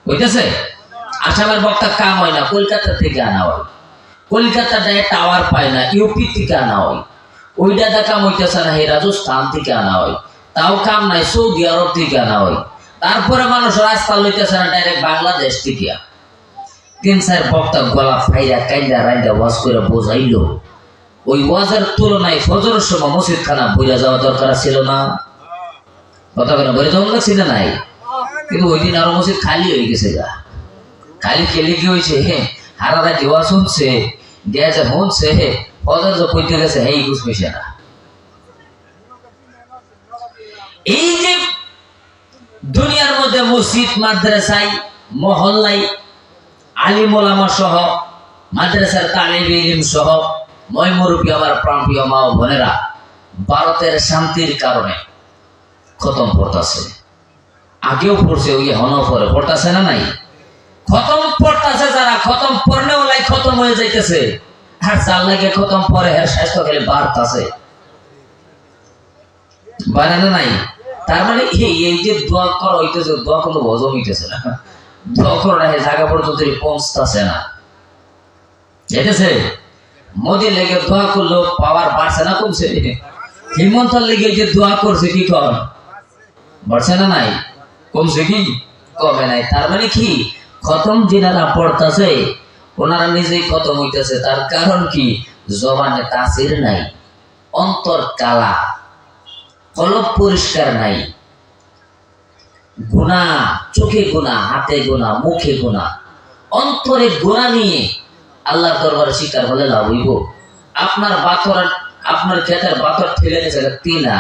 হইতেছে। আসামের বক্তা কাম হয় না, কলকাতা থেকে আনা হয়। কলকাতা যায় টাওয়ার পায় না, ইউপি থেকে আনা হয়। ওইটা কাম হইতেছে না, রাজস্থান থেকে আনা হয়। তাও কাম নাই, সৌদি আরব থেকে আনা হয়। তারপরে মানুষ রাস্তা লইতেছে না, ডাইরেক্ট বাংলাদেশ থেকে। 3-4 বক্তা গলা ফাইয়া কাইন্দা রাইন্দা ওয়াজ করে বোঝাইলো। ওই ওয়াজের তুলনায় ফজরের সময় মসজিদ খানা বইয়া যাওয়া দরকার ছিল না? কথা বলে বলে যাওয়া লাগছিল নাই? কিন্তু ওই দিন আরো মসজিদ খালি হয়ে গেছে গা। খালি খেলে কি হয়েছে, হারারা দেওয়া শুনছে, দেয়া যে শুনছে, ফজর যে পড়তে গেছে এই বুঝবে না। এই যে দুনিয়ার মধ্যে মসজিদ, মাদ্রাসায়, মহল্লায় আলিম ওলামা সহ, মাদ্রাসার তালিবে ইলম সহ, মই মুরব্বী আমার প্রাণপ্রিয় মা ও বোনেরা, ভারতের শান্তির কারণে খতম পড়তাছে। আগেও পড়ছে, ওই হনও পরে পড়তাছে না নাই? খতম পড়তাছে, যারা খতম পড়নে ওলাই খতম হয়ে যাইতেছে। আর যার লাগে খতম পরে এর স্বাস্থ্য খালি বাড়তাছে, বাড়ে নাই? তার মানে এই যে দোয়া করা হইতেছে, দোয়া কোনো হজম হইতেছে না। দোয়া করা জায়গা পর্যন্ত পৌঁছতেছে না, যেতেছে। মোদী লেগে দোয়া করলো, পাওয়ার বাড়ছে না কমছে? হিমন্তর লেগে যে দোয়া করছে কি কর বাড়ছে না নাই? কমছে কি? কমে নাই। তার মানে কি, খতম যিনারা পড়তেছে ওনারা নিজেই খতম হইতেছে। তার কারণ কি, জবানে তাসির নাই, অন্তর কালা, কলব পরিষ্কার নাই, গুনাহ, চোখে গুনাহ, হাতে গুনাহ, মুখে গুনাহ, অন্তরে গুনাহ নিয়ে আল্লাহর দরবারে স্বীকার হলে লাভ হইব? আপনার বাতর, আপনার ক্ষেতের বাতর ঠেলে নিয়েছে তিনা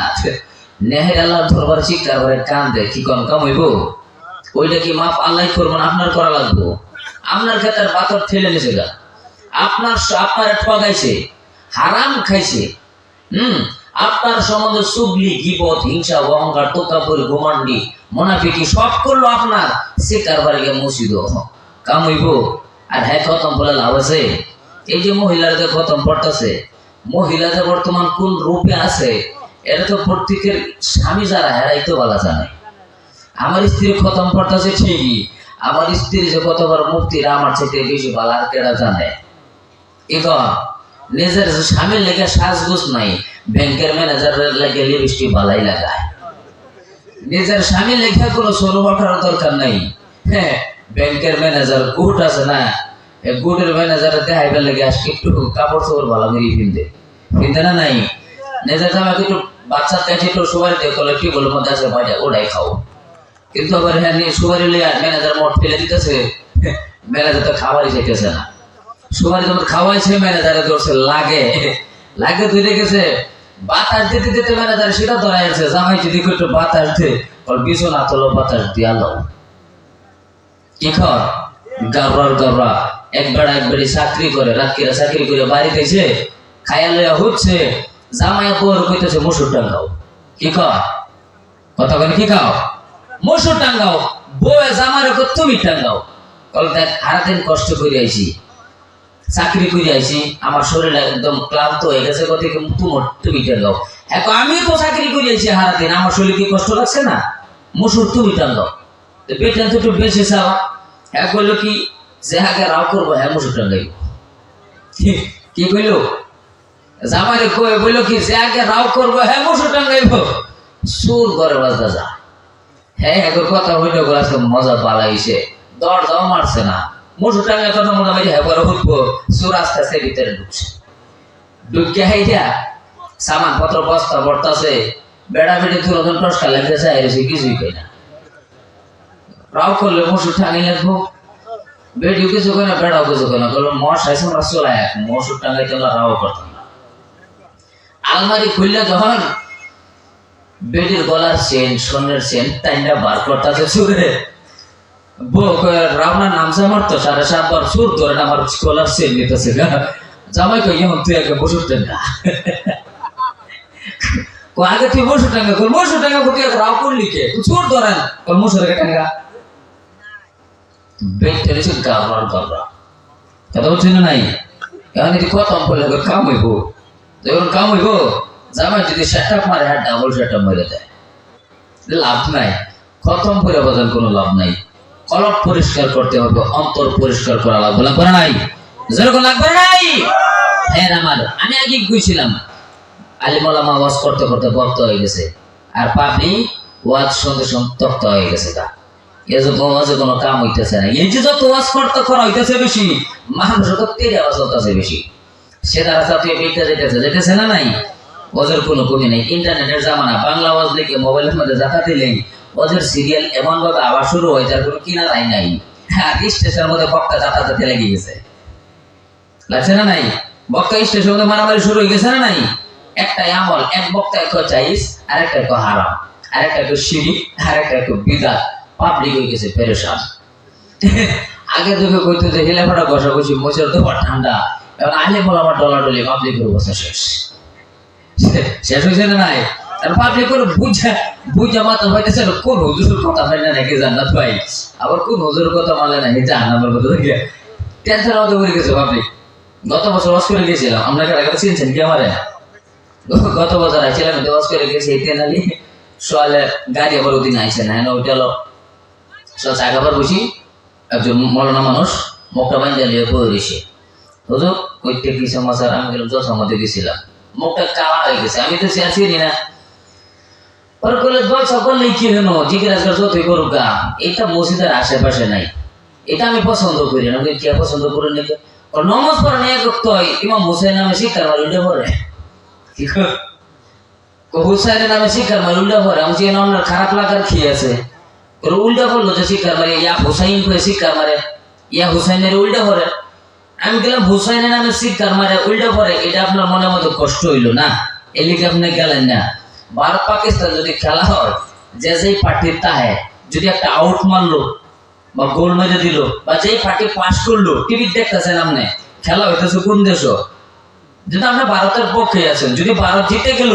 নেহের আল্লাহর দরবারে স্বীকার করে কান্দে, কি কম কাম হইব? ওইটা কি মাপ আল্লাহ করবেন? আপনার করা লাগবো। আপনার ক্ষেতের বাতর ঠেলে নিয়েছে গা, আপনার ঠগাইছে, হারাম খাইছে, আপনার সম্বন্ধে চুগলি, গীবত, হিংসা, অহংকার, তোকাপুরি, ঘুমান্ডি, মুনাফিকি সব করলো আপনার, সে কারবারে গিয়ে মসজিদ কাম হইব? আর হ্যাঁ খতম বলে লাভ আছে? এই যে মহিলাদের খতম পড়তেছে, মহিলাদের বর্তমান কোন রূপে আছে এটা তো প্রত্যেকের স্বামী যারা হেরাই তো বলা জানে। আমার স্ত্রী খতম পড়তেছে ঠিকই, আমার স্ত্রী যে কতবার মুক্তিরা আমার চাইতে বেশি ভালো আর কেডা জানে। এখন নিজের স্বামীর লেগে সাজগোজ নাই, ব্যাংকের ম্যানেজারের লেগে লিপস্টিক ভালাই লাগায়। নিজের স্বামীর লেগে কোনো সরু ওঠার দরকার নাই। হ্যাঁ, ব্যাংকের ম্যানেজার গুট আছে না, গুটের ম্যানেজারের দেখাইবার লেগে আজকে একটু কাপড় চোপড় ভালো করে কিনতে না নাই? নিজের জামাকে একটু বাচ্চার কাছে একটু সুপারি দিয়ে করলে কি বলবো মধ্যে আছে ভাইয়া ওটাই খাও। কিন্তু আবার হ্যাঁ সুপারি লিয়ে ম্যানেজার মোট ফেলে দিতেছে, ম্যানেজার তো খাবারই চাইতেছে না। সুপারি যখন খাওয়াইছে ম্যানেজারে ধরছে লাগে লাগে ধরে গেছে, বাতাস দিতে দিতে ম্যানেজার সেটা ধরা যাচ্ছে, জামাই যদি একটু বাতাস দে ওর বিছনা তোলো বাতাস দিয়া লো। কি খর গাবরার গাবরা একবারে চাকরি করে, রাত্রিরা চাকরি করে বাড়িতে এসে খাইয়া লইয়া হচ্ছে, জামাই বউর কইতেছে মসুর টাঙ্গাও। কি কর কথা বলে, কি খাও? মসুর টাঙ্গাও। বউয়ে জামারে তুমি টাঙ্গাও। বলে দেখ সারাদিন কষ্ট করে আইছি, চাকরি করে আইছি, আমার শরীর একদম ক্লান্ত হয়ে গেছে, তুমি টাঙ্গাও। এখন আমি তো চাকরি করে আইছি সারাদিন, আমার শরীর কি কষ্ট লাগছে না? মসুর তুমি টাঙ্গাও। বেতন তো একটু বেশি চাও। হ্যাঁ কইলো কি, যে হাকে রাও করবো হ্যাঁ মসুর টাঙ্গাইব। কি কইল? জামাইরে কই বললো কি, যে আগে রাও করবো হ্যাঁ মসুর টাঙ্গাইব। সুর করে বাজা যা। হ্যাঁ এখন কথা হইলো আজকে মজা পালাইছে, দর দাও মারছে না, মসুর টাঙ্গাই কথা মোটামুটি হ্যাঁ করে উঠবো। সুর আস্তে আস্তে ভিতরে ঢুকছে, ঢুকে হাইয়া সামান পত্র বস্তা বর্তাছে, বেড়া বেড়ে তুলন টসকা লাগতেছে, আইরেছে কিছুই কই না। রাও করলে মসুর টাঙ্গাই লাগবো, বেডিও কিছু কই না, বেড়াও কিছু কই না, বললো মশাই আমরা চলায় মসুর টাঙ্গাইতে আমরা রাও করতাম না। আলমারি খুললে যখন বেডির গলার চেন, সোনের চেন টাইনটা বার করতেছে সুরে, বউ রাওনার নামছে আমার তো 7.5 বার সুর ধরে আমার গলার চেন নিতেছে। জামাই কই এখন তুই আগে মসুর টাঙ্গা, আগে তুই মসুর টাঙ্গা কর, মসুর টাঙ্গা তুই রাও করলি কে, সুর ধরেন মসুর টাঙ্গা। বেড টেরেছে গাবরার গাবরা, কথা বলছি না নাই? এখন যদি খতম করলে কাম হইব, যখন কাম হইব জামাই যদি সেটআপ মারে হ্যাঁ ডাবল সেটআপ মেরে দেয়, লাভ নাই। খতম করে বাজার কোনো লাভ নাই। কলব পরিষ্কার করতে হবে, অন্তর পরিষ্কার করা লাগবে, লাগবে না নাই? যেরকম লাগবে না নাই? হ্যাঁ আমার, আমি আগে কইছিলাম আলিম ওলামা ওয়াজ করতে করতে বক্তা হয়ে গেছে, আর পাবলিক ওয়াজ শুনতে শুনতে তক্ত হয়ে গেছে। তা এই যে ওয়াজে কোনো কাম হইতেছে না। এই যে যত ওয়াজ করতে করা হইতেছে বেশি, মানুষ তো তেরে আওয়াজ হইতেছে বেশি। সে তারা সাথে বেঁচে যেতেছে না নাই? ওয়াজের কোনো কমি নেই। ইন্টারনেটের জামানা, বাংলা ওয়াজ দেখে মোবাইলের মধ্যে জাতা দিলেই ওয়াজের সিরিয়াল এমন ভাবে আবার শুরু হয়ে যার কোনো কিনারাই নাই। হ্যাঁ, স্টেশনের মধ্যে বক্তা জাতাতে লেগে গেছে, লাগছে না নাই? বক্তা স্টেশনের মধ্যে মারামারি শুরু হয়ে গেছে না নাই? একটাই আমল, এক বক্তা এক চাইস, আর একটা এক হারাম, আর একটা এক শিরিক, আর একটা এক বিদাত। পাবলিক হয়ে গেছে পেরেশান। আগে তোকে কইতে যে হেলেফাটা ঘষাঘষি, মোচের তো ঠান্ডা, এখন আলে বল আমার ডলাডলি, পাবলিকের অবস্থা শেষ। শেষ হয়েছে না নাই? আর পাবলিক করে বুঝা মাথা হইতেছে কোন হুজুরের কথা হয় না নাকি জান্নাত ভাই, আবার কোন হুজুরের কথা মানে নাকি জাহান্নামের কথা দেখে টেনশনের মধ্যে পড়ে গেছে পাবলিক। গত বছর ওয়াজ করে গেছিলাম, আপনাকে আগে চিনছেন কি আমারে? গত বছর আইছিলাম, ওয়াজ করে গেছি তেনালি সোয়ালে গাড়ি আবার ওদিন আইছে না, হ্যাঁ ওইটা হলো চাকাবার বসি একজন মৌলানা মানুষ মুখটা বাইন্দা নিয়ে বয়ে রয়েছে। হুজুর কইতে কি সমাচার? আমি গেলাম জলসার মধ্যে গেছিলাম, মুখটা কালা হয়ে গেছে, আমি তো চিনি না। ওর কইলে জলসা করলেই কি হলো, জিজ্ঞাসা যতই করুক গা, এটা মসজিদের আশেপাশে নাই, এটা আমি পছন্দ করি না। কে পছন্দ করে নাকি? ওর নমাজ পড়ে নিয়ে করতে হয়, ইমাম হুসাইন নামে শিক্ষার মার উল্টে পড়ে, হুসাইনের নামে শিক্ষার মার উল্টে পড়ে। আমি যে নাম খারাপ লাগার কি আছে? ওর উল্টা পড়লো যে শিক্ষার মারে, ইয়া হুসাইন করে শিক্ষার মারে, ইয়া হুসাইনের উল্টা পড়ে। আমি গেলাম হুসাইনের নামে শিক্ষার মারে উল্টা পড়ে, এটা আপনার মনের মতো কষ্ট হইলো না? এলিকে আপনি গেলেন না। ভারত পাকিস্তান যদি খেলা হয়, যে যেই পার্টির তাহে যদি একটা আউট মারলো বা গোল মেরে দিল, বা যেই পার্টি পাস করলো, টিভি দেখতেছেন আপনি, খেলা হইতেছে কোন দেশ? যদি আপনি ভারতের পক্ষে আছেন, যদি ভারত জিতে গেল,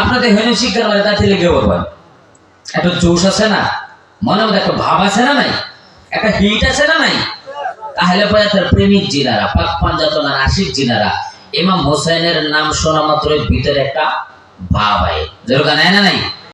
আপনাদের হেন শিক্ষার মারে তা ঠেলে গিয়ে বলবেন। একটা জোশ আছে না মনের মধ্যে, একটা ভাব আছে না নাই, একটা হিট আছে না নাই? তাহলে পরে তার প্রেমিক জিনারা, পাক পাঞ্জাতনার আশিক জিনারা, ইমাম হোসেনের নাম শোনা মাত্র ভিতরে একটা ভাব হয়, যেরকম নাই না নাই?